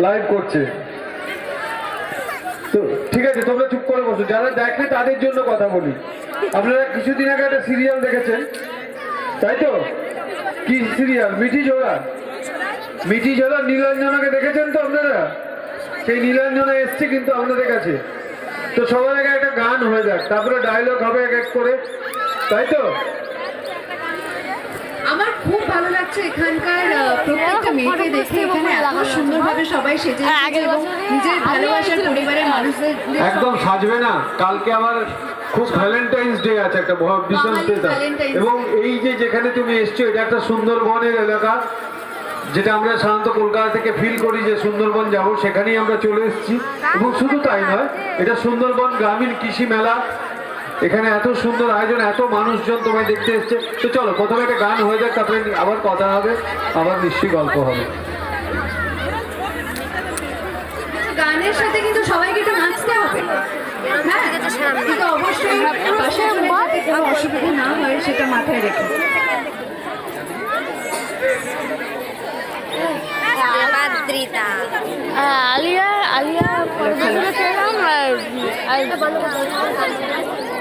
Live করছে। তো ঠিক আছে, তোমরা চুপ করে বসো, যারা দেখে তাদের জন্য কথা বলি। আপনারা কিছুদিন আগে একটা সিরিয়াল দেখেছেন তাই তো? কি সিরিয়াল? মিঠি ঝোলা। মিঠি ঝোলা নীলাঞ্জনাকে দেখেছেন তো আপনারা? সেই নীলাঞ্জনা এসছে কিন্তু আপনাদের কাছে। তো সবার আগে একটা গান হয়ে যাক, তারপরে ডায়লগ হবে এক এক করে, তাই তো? আমার খুব ভালো লাগছে এখানকার প্রত্যেকটা মেয়েকে দেখে, এখানে এত সুন্দরভাবে সবাই সেজে এসেছে এবং নিজের ভালোবাসার পরিবারের মানুষদের একদম সাজবে না। কালকে আমার খুব ভ্যালেন্টাইন্স ডে আছে, একটা ভীষণ স্পেশাল। এবং এই যে যেখানে তুমি এসছো, এটা একটা সুন্দরবনের এলাকা, যেটা আমরা সাধারণত কলকাতা থেকে ফিল করি যে সুন্দরবন যাব, সেখানেই আমরা চলে এসেছি। এবং শুধু তাই নয়, এটা সুন্দরবন গ্রামীণ কৃষি মেলা। এখানে এত সুন্দর আয়োজন, এত মানুষজন তোমায় দেখতে এসছে। তো চলো প্রথমে একটা গান হয়ে যাক, তারপরে আবার কথা হবে, আবার নিশ্চয়ই গল্প হবে। গানের সাথে কিন্তু সবাইকে একটু নাচতে হবে। হ্যাঁ, কিন্তু অবশ্যই পাশের যাতে কোনো অসুবিধা না হয় সেটা মাথায় রেখে। আলিয়া আলিয়া